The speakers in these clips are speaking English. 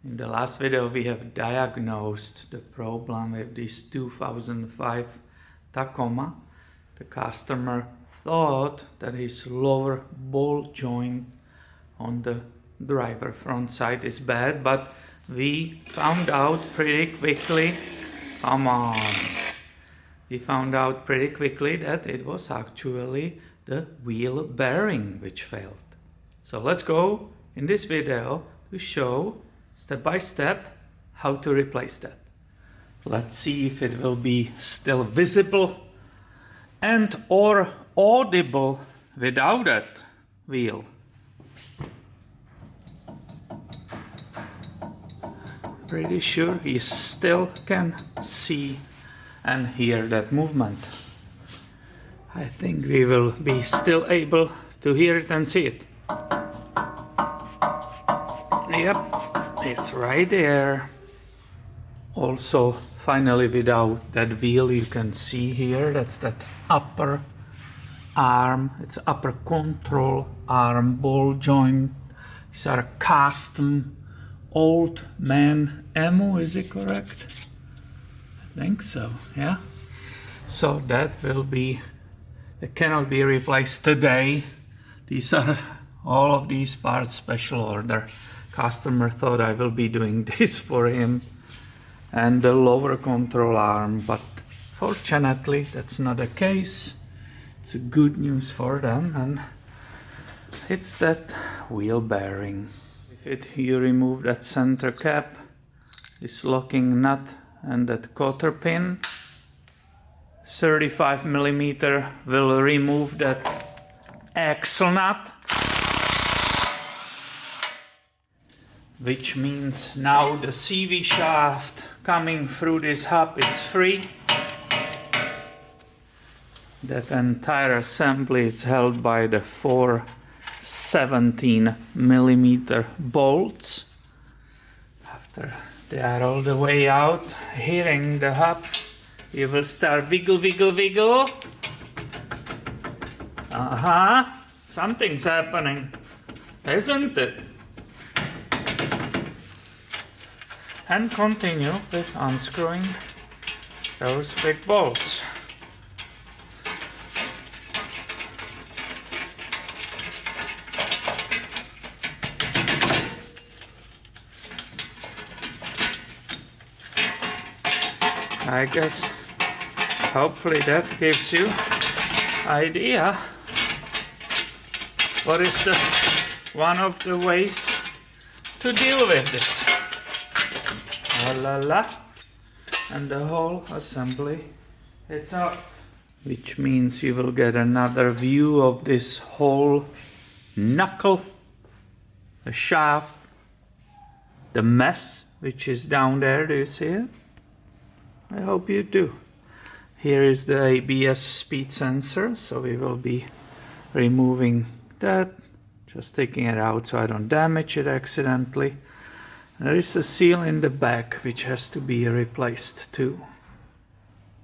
In the last video we have diagnosed the problem with this 2005 Tacoma. The customer thought that his lower ball joint on the driver front side is bad, but we found out pretty quickly, we found out pretty quickly that it was actually the wheel bearing which failed. So let's go in this video to show step by step how to replace that. Let's see if it will be still visible and or audible without that wheel. Pretty sure you still can see and hear that movement. I think we will be still able to hear it and see it. Yep, it's right there. Also, finally, without that wheel, you can see here, that's that upper arm, it's upper control arm ball joint. These are custom old man ammo, is it correct? I think so, yeah. So that will be, it cannot be replaced today. These are all of these parts special order. Customer thought I will be doing this for him. And the lower control arm, but fortunately that's not the case. It's a good news for them, and it's that wheel bearing. If you remove that center cap, this locking nut and that cotter pin, 35mm will remove that axle nut, which means now the CV shaft coming through this hub is free. That entire assembly is held by the 4 17mm bolts. After they are all the way out, hitting the hub, you will start wiggle, wiggle, wiggle. Something's happening, isn't it? And continue with unscrewing those big bolts. I guess hopefully that gives you idea what is the one of the ways to deal with this. And the whole assembly, it's out. Which means you will get another view of this whole knuckle, the shaft, the mess which is down there. Do you see it? I hope you do. Here is the ABS speed sensor, so we will be removing that, just taking it out so I don't damage it accidentally. There is a seal in the back which has to be replaced too.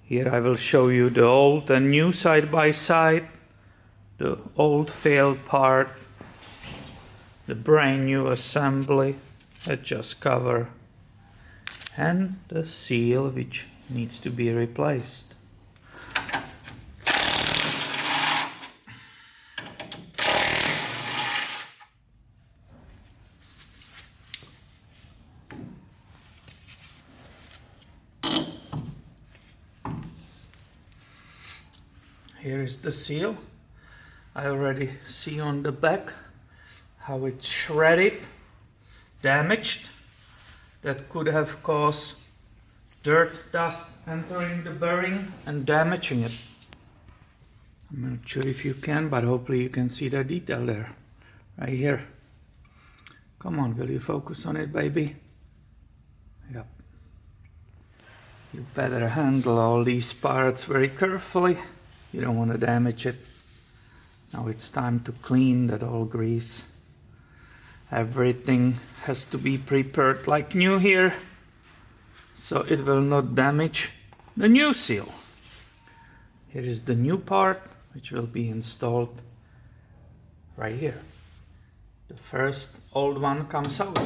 Here I will show you the old and new side by side, the old failed part, the brand new assembly, adjust cover, and the seal which needs to be replaced. Here is the seal. I already see on the back how it's shredded, damaged. That could have caused dirt, dust entering the bearing and damaging it. I'm not sure if you can, but hopefully you can see the detail there, right here. Come on, will you focus on it, baby? Yep. You better handle all these parts very carefully. You don't want to damage it. Now it's time to clean that old grease. Everything has to be prepared like new here, so it will not damage the new seal. Here is the new part which will be installed right here. The first old one comes out.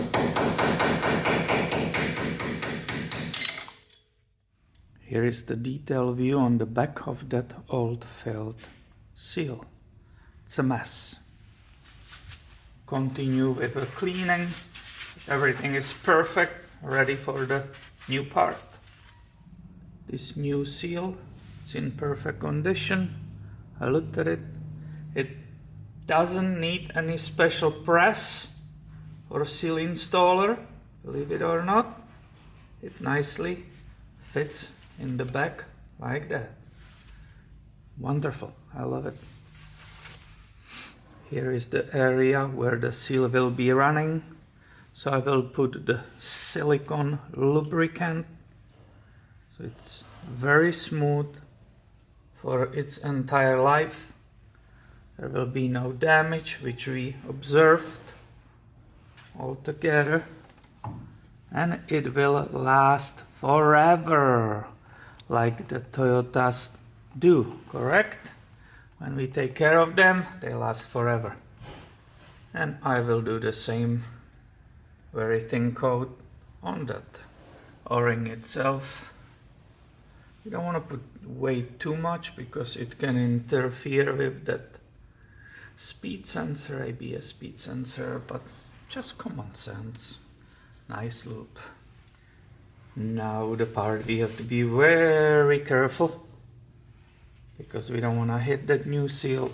Here is the detail view on the back of that old felt seal. It's a mess. Continue with the cleaning. Everything is perfect, ready for the new part. This new seal, it's in perfect condition. I looked at it. It doesn't need any special press or seal installer, believe it or not. It nicely fits in the back like that. Wonderful, I love it. Here is the area where the seal will be running. So I will put the silicone lubricant. So it's very smooth for its entire life. There will be no damage, which we observed altogether. And it will last forever, like the Toyotas do, correct? When we take care of them, they last forever. And I will do the same very thin coat on that O-ring itself. You don't want to put way too much because it can interfere with that speed sensor, ABS speed sensor, but just common sense. Nice loop. Now the part we have to be very careful because we don't want to hit that new seal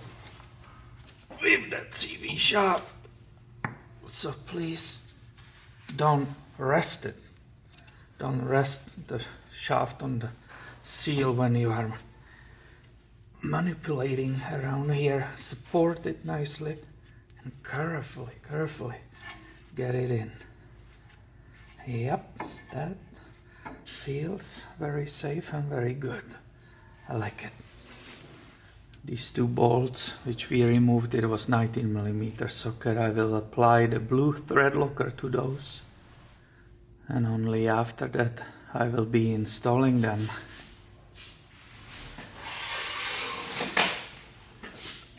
with that CV shaft. So please don't rest it. Don't rest the shaft on the seal when you are manipulating around here. Support it nicely and carefully get it in. Yep, that feels very safe and very good. I like it. These two bolts which we removed, it was 19mm socket. I will apply the blue thread locker to those, and only after that I will be installing them.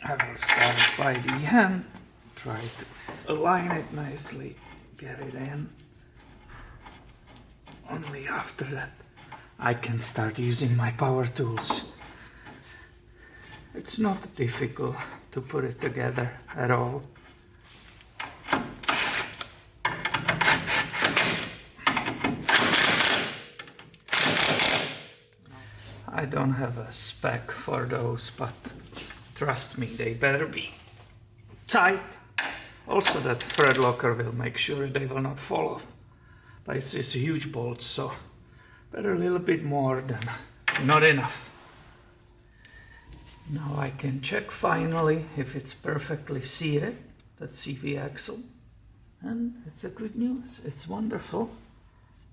I will start by the hand, try to align it nicely, get it in. Only after that I can start using my power tools. It's not difficult to put it together at all. I don't have a spec for those, but trust me, they better be tight. Also that thread locker will make sure they will not fall off. But it's this huge bolt, so better a little bit more than not enough. Now I can check finally if it's perfectly seated, that CV axle. And it's a good news, it's wonderful.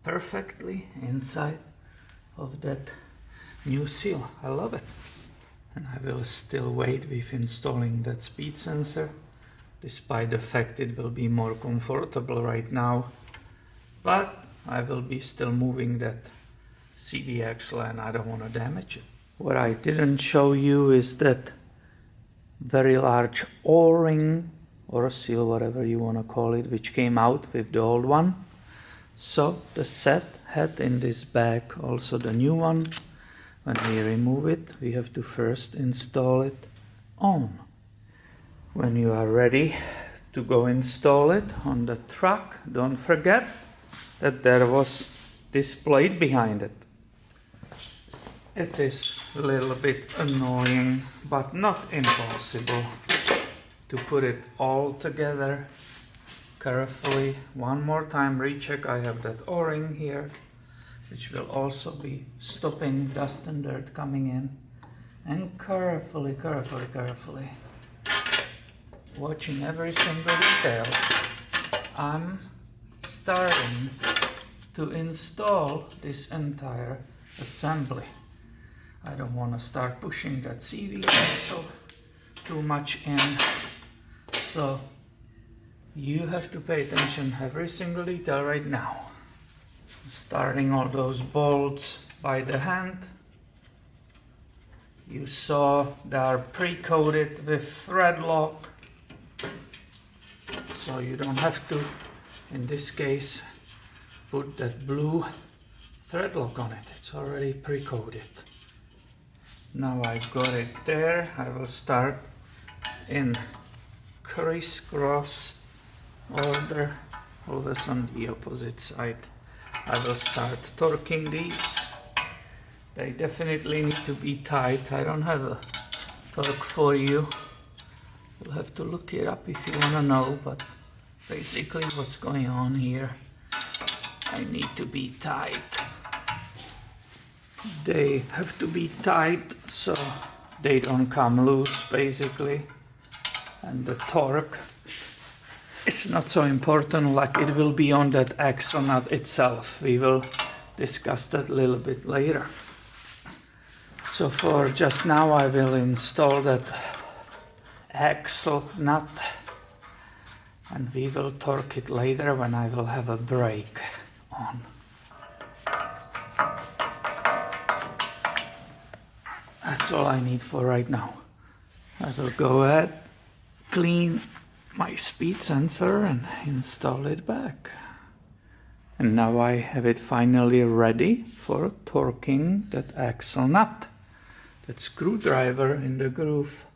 Perfectly inside of that new seal, I love it. And I will still wait with installing that speed sensor, despite the fact it will be more comfortable right now. But I will be still moving that CV axle and I don't want to damage it. What I didn't show you is that very large O-ring or a seal, whatever you want to call it, which came out with the old one. So the set had in this bag also the new one. When we remove it, we have to first install it on. When you are ready to go install it on the truck, don't forget that there was this plate behind it. It is a little bit annoying, but not impossible, to put it all together carefully. One more time recheck. I have that O-ring here, which will also be stopping dust and dirt coming in. And carefully, watching every single detail, I'm starting to install this entire assembly. I don't want to start pushing that CV axle too much in, so you have to pay attention every single detail right now. Starting all those bolts by the hand. You saw they are pre-coated with thread lock, so you don't have to, in this case, put that blue thread lock on it. It's already pre-coated. Now I've got it there. I will start in crisscross order. Always on the opposite side. I will start torquing these. They definitely need to be tight. I don't have a torque for you. You'll have to look it up if you want to know, but basically what's going on here, I need to be tight. They have to be tight so they don't come loose, basically. And the torque, it's not so important, like it will be on that axle nut itself. We will discuss that a little bit later. So for just now I will install that axle nut and we will torque it later when I will have a brake on. That's all I need for right now. I will go ahead, clean my speed sensor and install it back. And now I have it finally ready for torquing that axle nut. That screwdriver in the groove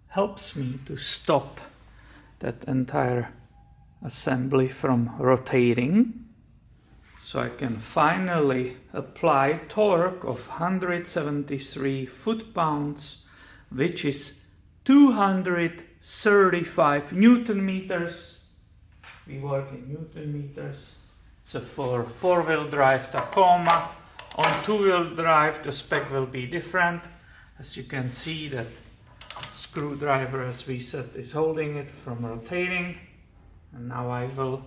helps me to stop that entire assembly from rotating. So I can finally apply torque of 173 foot-pounds, which is 235 Newton meters. We work in Newton meters. So for four-wheel drive Tacoma, on two-wheel drive the spec will be different. As you can see, that screwdriver, as we said, is holding it from rotating. And now I will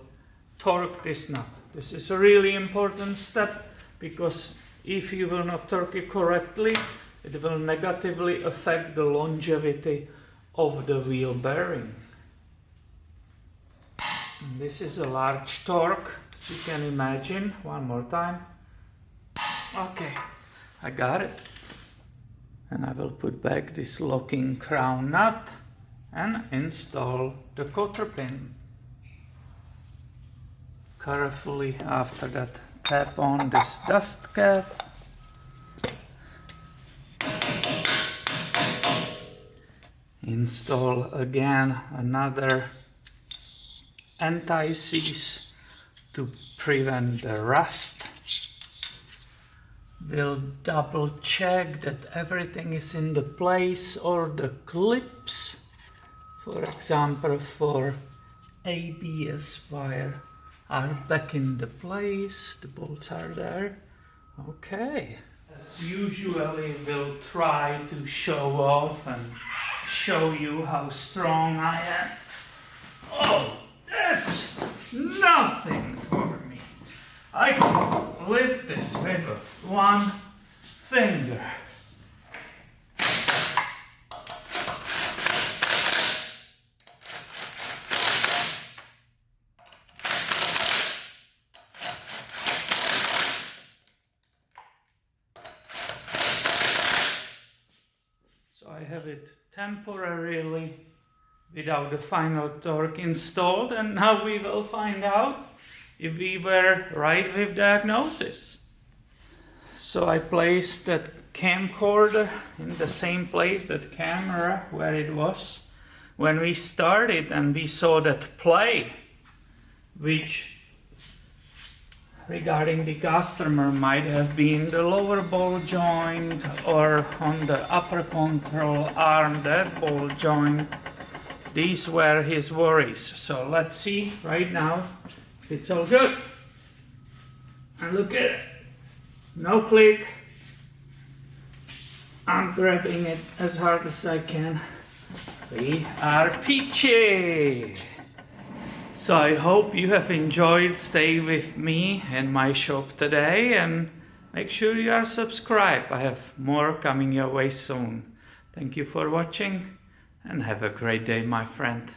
torque this nut. This is a really important step because if you will not torque it correctly, it will negatively affect the longevity of the wheel bearing. And this is a large torque, as you can imagine. One more time. Okay, I got it. And I will put back this locking crown nut and install the cotter pin. Carefully after that, tap on this dust cap. Install again another anti-seize to prevent the rust. We'll double check that everything is in the place, or the clips, for example, for ABS wire, are back in the place. The bolts are there. Okay. As usually, we'll try to show off and show you how strong I am. Oh, that's nothing for me. I can lift this with one finger. So I have it temporarily without the final torque installed, and now we will find out if we were right with diagnosis. So I placed that camcorder in the same place, that camera where it was when we started, and we saw that play, which regarding the customer might have been the lower ball joint, or on the upper control arm, that ball joint. These were his worries. So let's see right now if it's all good. And look at it. No click. I'm grabbing it as hard as I can. We are peachy. So I hope you have enjoyed staying with me in my shop today, and make sure you are subscribed. I have more coming your way soon. Thank you for watching and have a great day, my friend.